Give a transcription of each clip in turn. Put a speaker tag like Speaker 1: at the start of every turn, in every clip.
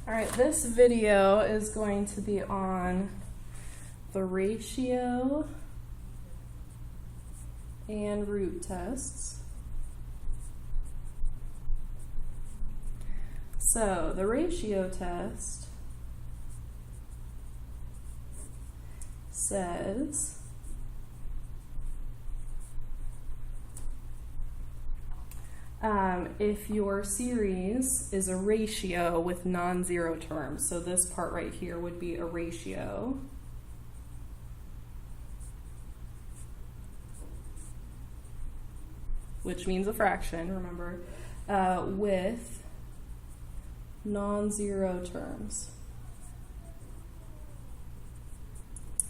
Speaker 1: All right, this video is going to be on the ratio and root tests. So the ratio test says if your series is a ratio with non-zero terms, so this part right here would be a ratio, which means a fraction, remember, with non-zero terms.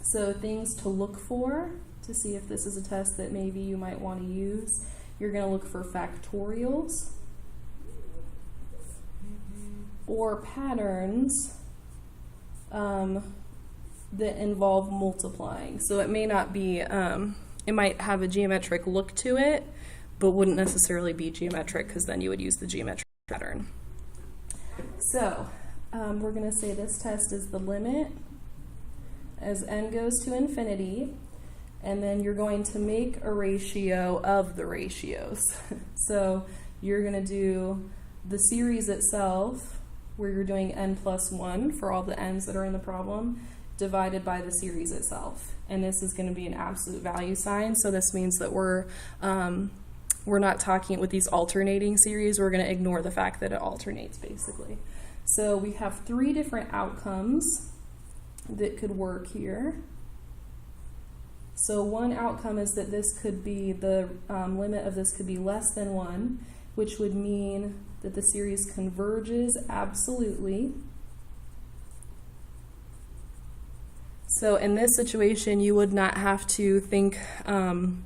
Speaker 1: So things to look for to see if this is a test that maybe you might want to use. You're going to look for factorials or patterns that involve multiplying. So it may not be, it might have a geometric look to it, but wouldn't necessarily be geometric because then you would use the geometric pattern. So we're going to say this test is the limit as n goes to infinity, and then you're going to make a ratio of the ratios. So you're going to do the series itself, where you're doing n plus 1 for all the n's that are in the problem, divided by the series itself. And this is going to be an absolute value sign, so this means that we're not talking with these alternating series. We're going to ignore the fact that it alternates, basically. So we have three different outcomes that could work here. So one outcome is that this could be, the limit of this could be less than 1, which would mean that the series converges absolutely. So in this situation, you would not have to think kind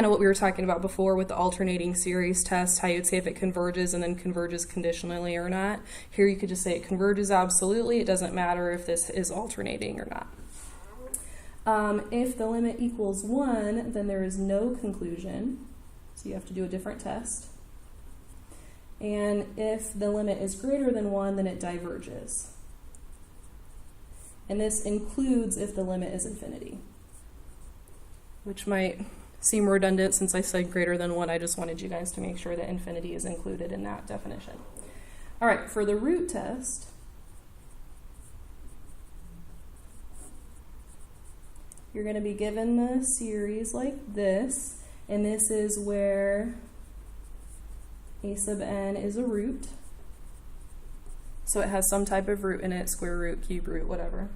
Speaker 1: of what we were talking about before with the alternating series test, how you'd say if it converges and then converges conditionally or not. Here you could just say it converges absolutely. It doesn't matter if this is alternating or not. If the limit equals 1, then there is no conclusion, so you have to do a different test. And if the limit is greater than 1, then it diverges. And this includes if the limit is infinity, which might seem redundant since I said greater than 1. I just wanted you guys to make sure that infinity is included in that definition. All right, for the root test, you're going to be given the series like this, and this is where a sub n is a root. So it has some type of root in it, square root, cube root, whatever.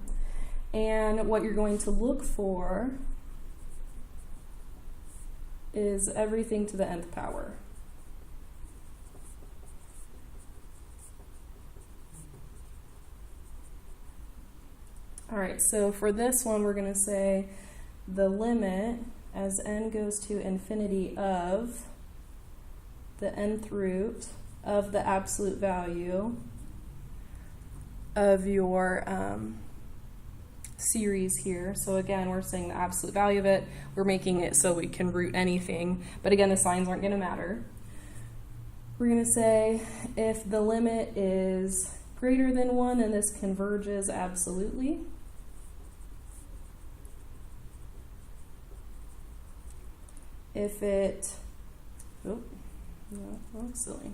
Speaker 1: And what you're going to look for is everything to the nth power. All right, so for this one, we're going to say the limit as n goes to infinity of the nth root of the absolute value of your series here. So again, we're saying the absolute value of it. We're making it so we can root anything. But again, the signs aren't going to matter. We're going to say if the limit is greater than 1, then this converges absolutely. If it, oh, no, that's silly.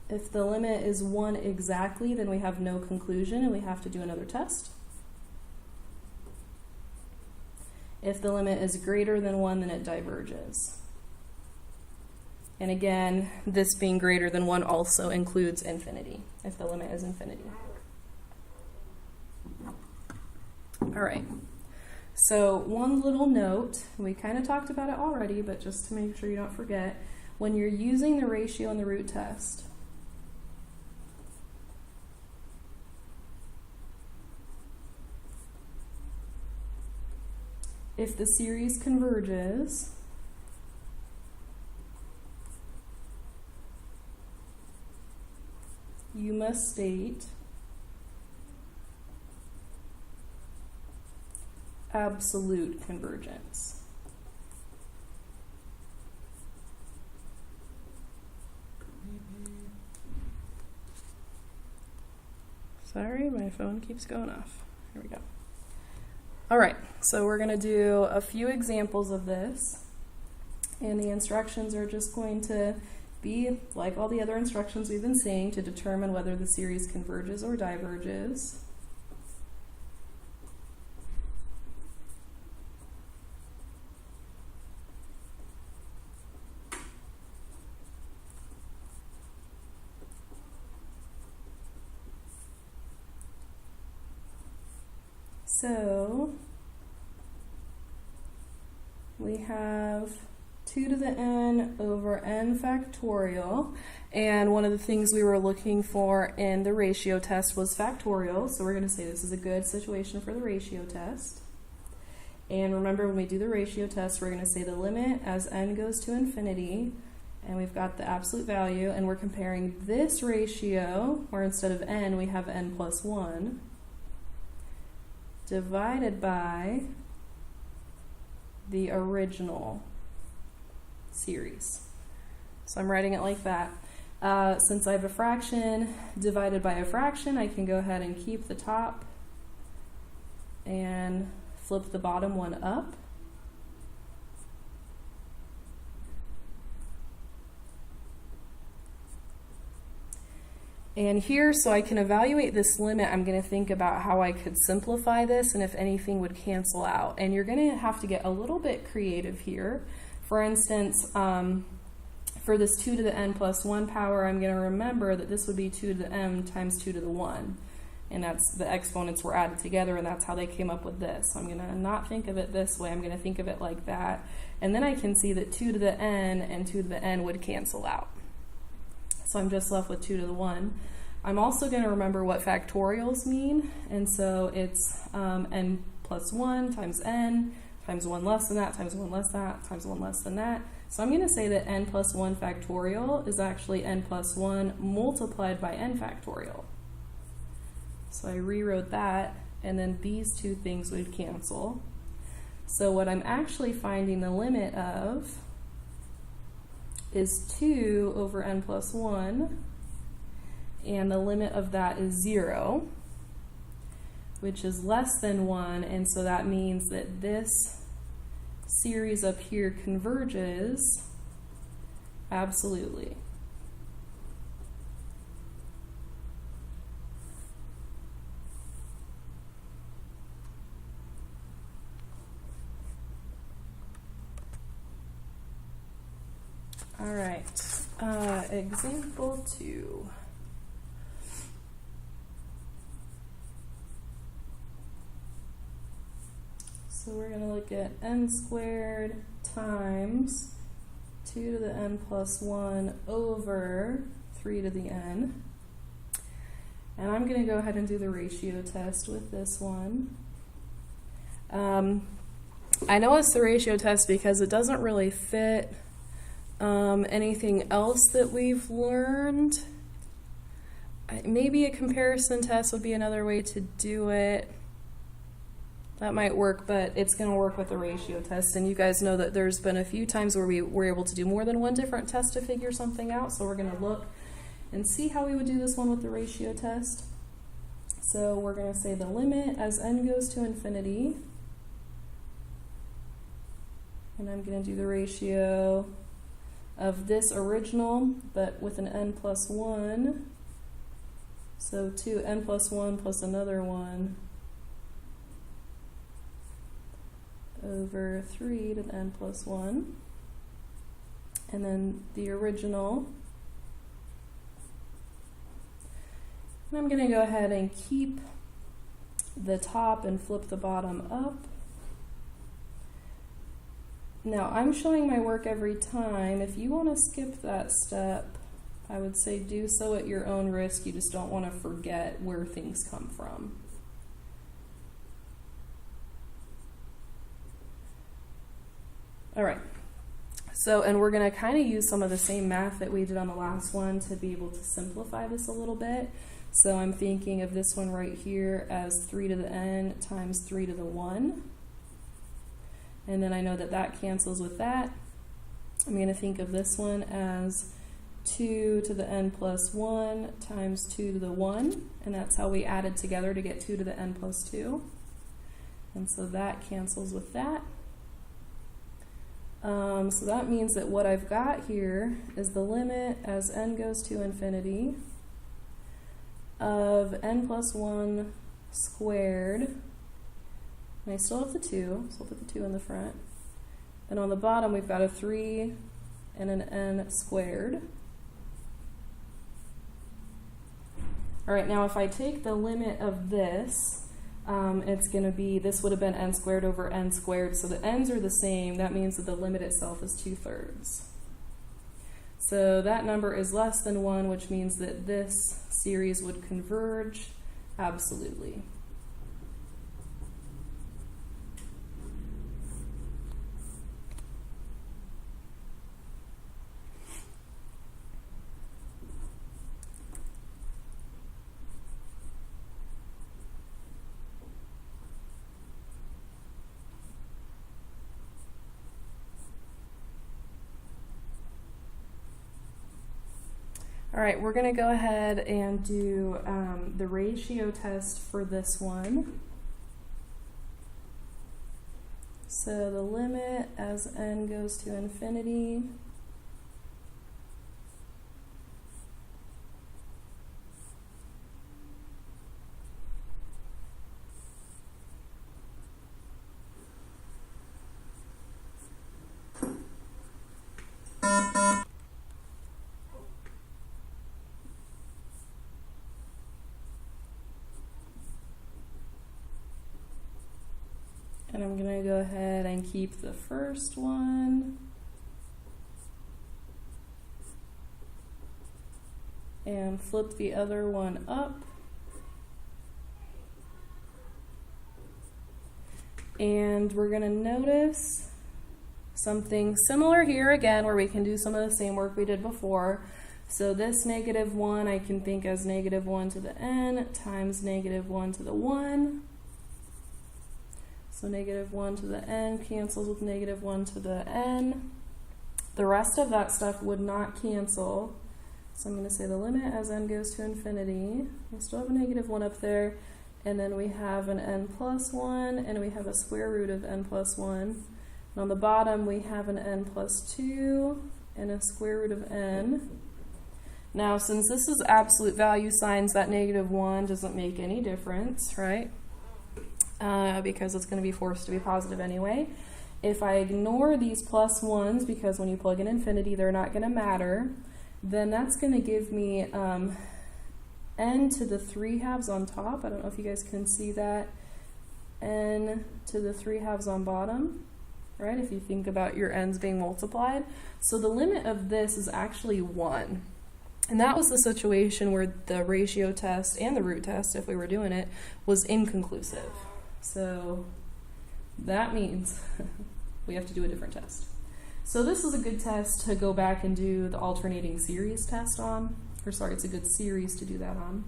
Speaker 1: If the limit is 1 exactly, then we have no conclusion and we have to do another test. If the limit is greater than 1, then it diverges. And again, this being greater than 1 also includes infinity, if the limit is infinity. All right. So one little note, we kind of talked about it already, but just to make sure you don't forget, when you're using the ratio and the root test, if the series converges, you must state absolute convergence. Sorry, my phone keeps going off. Here we go. All right, so we're going to do a few examples of this, and the instructions are just going to be like all the other instructions we've been seeing to determine whether the series converges or diverges. So we have 2 to the n over n factorial, and one of the things we were looking for in the ratio test was factorial, so we're going to say this is a good situation for the ratio test. And remember, when we do the ratio test, we're going to say the limit as n goes to infinity, and we've got the absolute value, and we're comparing this ratio, where instead of n we have n plus 1, divided by the original series. So I'm writing it like that. Since I have a fraction divided by a fraction, I can go ahead and keep the top and flip the bottom one up. And here, so I can evaluate this limit, I'm going to think about how I could simplify this and if anything would cancel out. And you're going to have to get a little bit creative here. For instance, for this 2 to the n plus 1 power, I'm going to remember that this would be 2 to the m times 2 to the 1. And that's the exponents were added together, and that's how they came up with this. So I'm going to not think of it this way. I'm going to think of it like that. And then I can see that 2 to the n and 2 to the n would cancel out. So I'm just left with 2 to the 1. I'm also going to remember what factorials mean, and so it's n plus 1 times n times 1 less than that times 1 less than that times 1 less than that. So I'm going to say that n plus 1 factorial is actually n plus 1 multiplied by n factorial. So I rewrote that, and then these two things would cancel. So what I'm actually finding the limit of is 2 over n plus 1, and the limit of that is 0, which is less than 1, and so that means that this series up here converges absolutely. All right, example 2. So we're going to look at n squared times 2 to the n plus 1 over 3 to the n. And I'm going to go ahead and do the ratio test with this one. I know it's the ratio test because it doesn't really fit anything else that we've learned. Maybe a comparison test would be another way to do it. That might work, but it's going to work with the ratio test. And you guys know that there's been a few times where we were able to do more than one different test to figure something out. So we're going to look and see how we would do this one with the ratio test. So we're going to say the limit as n goes to infinity. And I'm going to do the ratio of this original, but with an n plus 1. So 2n plus 1 plus another 1 over 3 to the n plus 1. And then the original. And I'm going to go ahead and keep the top and flip the bottom up. Now, I'm showing my work every time. If you want to skip that step, I would say do so at your own risk. You just don't want to forget where things come from. All right. So, and we're going to kind of use some of the same math that we did on the last one to be able to simplify this a little bit. So I'm thinking of this one right here as 3 to the n times 3 to the 1. And then I know that that cancels with that. I'm going to think of this one as 2 to the n plus 1 times 2 to the 1, and that's how we added together to get 2 to the n plus 2. And so that cancels with that. So that means that what I've got here is the limit as n goes to infinity of n plus 1 squared. And I still have the 2, so I'll put the 2 in the front. And on the bottom, we've got a 3 and an n squared. All right, now if I take the limit of this, it's going to be, this would have been n squared over n squared, so the n's are the same. That means that the limit itself is 2/3. So that number is less than 1, which means that this series would converge absolutely. All right, we're going to go ahead and do the ratio test for this one. So the limit as n goes to infinity and I'm going to go ahead and keep the first one and flip the other one up. And we're going to notice something similar here again, where we can do some of the same work we did before. So this -1 I can think as -1 to the n times -1 to the 1. So -1 to the n cancels with -1 to the n. The rest of that stuff would not cancel. So I'm going to say the limit as n goes to infinity. We still have a -1 up there. And then we have an n plus 1, and we have a square root of n plus 1. And on the bottom, we have an n plus 2 and a square root of n. Now, since this is absolute value signs, that -1 doesn't make any difference, right? Because it's going to be forced to be positive anyway. If I ignore these plus 1s, because when you plug in infinity, they're not going to matter, then that's going to give me n to the 3/2 on top. I don't know if you guys can see that. N to the 3/2 on bottom, right? If you think about your n's being multiplied. So the limit of this is actually 1. And that was the situation where the ratio test and the root test, if we were doing it, was inconclusive. So that means we have to do a different test. So this is a good test to go back and do the alternating series test on. Or sorry, it's a good series to do that on.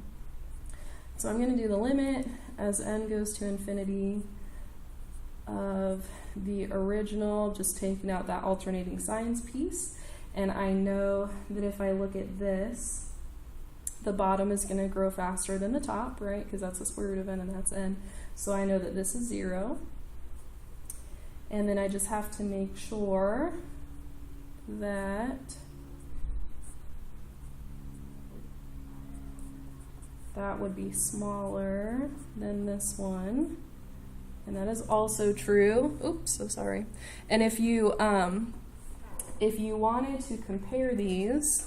Speaker 1: So I'm going to do the limit as n goes to infinity of the original, just taking out that alternating signs piece. And I know that if I look at this, the bottom is going to grow faster than the top, right? Because that's the square root of n and that's n. So I know that this is 0. And then I just have to make sure that that would be smaller than this one. And that is also true. Oops, so sorry. And if you wanted to compare these,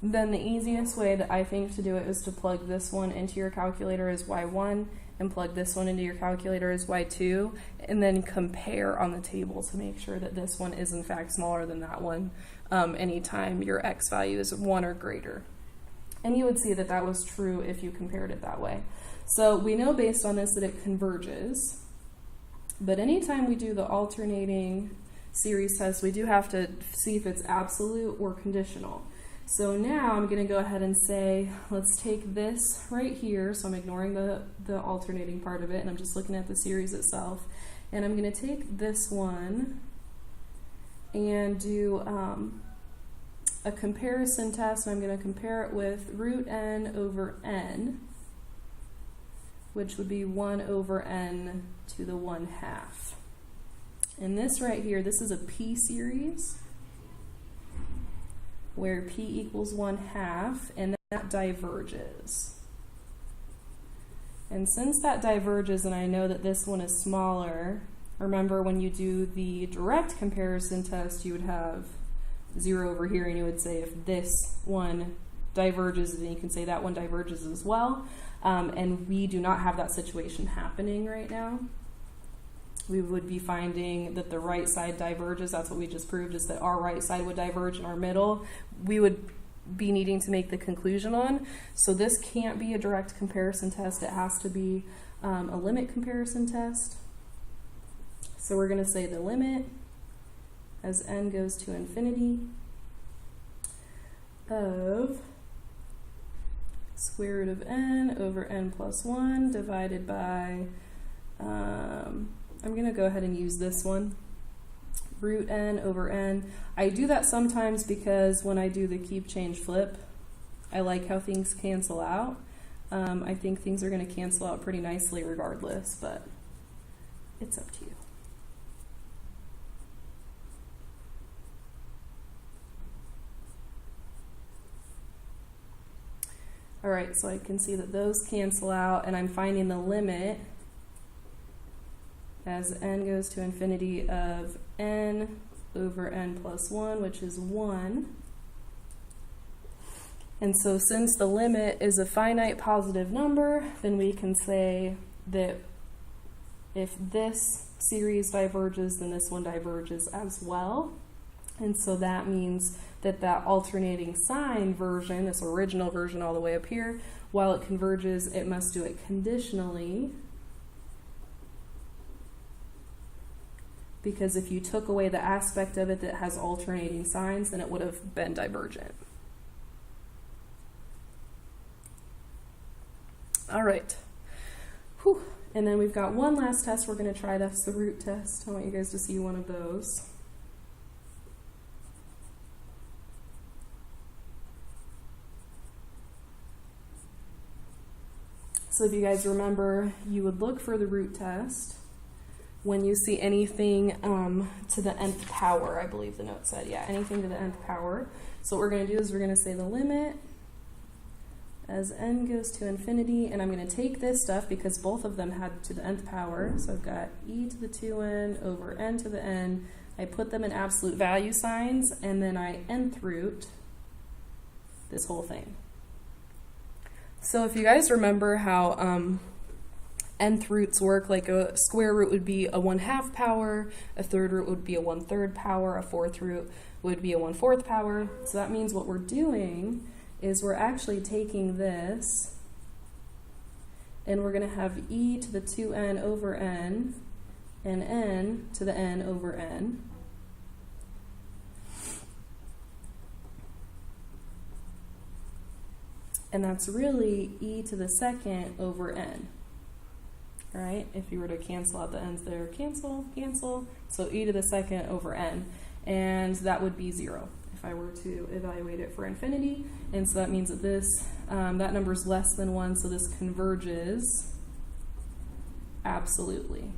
Speaker 1: then the easiest way that I think to do it is to plug this one into your calculator as y1 and plug this one into your calculator as y2, and then compare on the table to make sure that this one is in fact smaller than that one anytime your x value is 1 or greater. And you would see that that was true if you compared it that way. So we know based on this that it converges, but anytime we do the alternating series test, we do have to see if it's absolute or conditional. So now I'm going to go ahead and say, let's take this right here. So I'm ignoring the alternating part of it, and I'm just looking at the series itself. And I'm going to take this one and do a comparison test, and I'm going to compare it with root n over n, which would be 1 over n to the 1/2. And this right here, this is a p series where p equals 1/2, and that diverges. And since that diverges, and I know that this one is smaller, remember when you do the direct comparison test, you would have 0 over here, and you would say if this one diverges, then you can say that one diverges as well. And we do not have that situation happening right now. We would be finding that the right side diverges. That's what we just proved, is that our right side would diverge, and our middle we would be needing to make the conclusion on. So this can't be a direct comparison test. It has to be a limit comparison test. So we're going to say the limit as n goes to infinity of square root of n over n plus 1 divided by, I'm going to go ahead and use this one, root n over n. I do that sometimes because when I do the keep change flip, I like how things cancel out. I think things are going to cancel out pretty nicely regardless, but it's up to you. All right, so I can see that those cancel out, and I'm finding the limit as n goes to infinity of n over n plus 1, which is 1. And so since the limit is a finite positive number, then we can say that if this series diverges, then this one diverges as well. And so that means that that alternating sign version, this original version all the way up here, while it converges, it must do it conditionally. Because if you took away the aspect of it that has alternating signs, then it would have been divergent. All right. Whew. And then we've got one last test we're going to try. That's the root test. I want you guys to see one of those. So if you guys remember, you would look for the root test when you see anything to the nth power, I believe the note said. Yeah, anything to the nth power. So what we're going to do is we're going to say the limit as n goes to infinity, and I'm going to take this stuff because both of them had to the nth power. So I've got e to the 2n over n to the n. I put them in absolute value signs, and then I nth root this whole thing. So if you guys remember how nth roots work, like a square root would be a 1/2 power, a third root would be a 1/3 power, a fourth root would be a 1/4 power. So that means what we're doing is we're actually taking this and we're going to have e to the 2n over n and n to the n over n. And that's really e to the second over n. All right, if you were to cancel out the n's there, cancel, cancel. So e to the second over n. And that would be 0 if I were to evaluate it for infinity. And so that means that this, that number is less than 1, so this converges absolutely.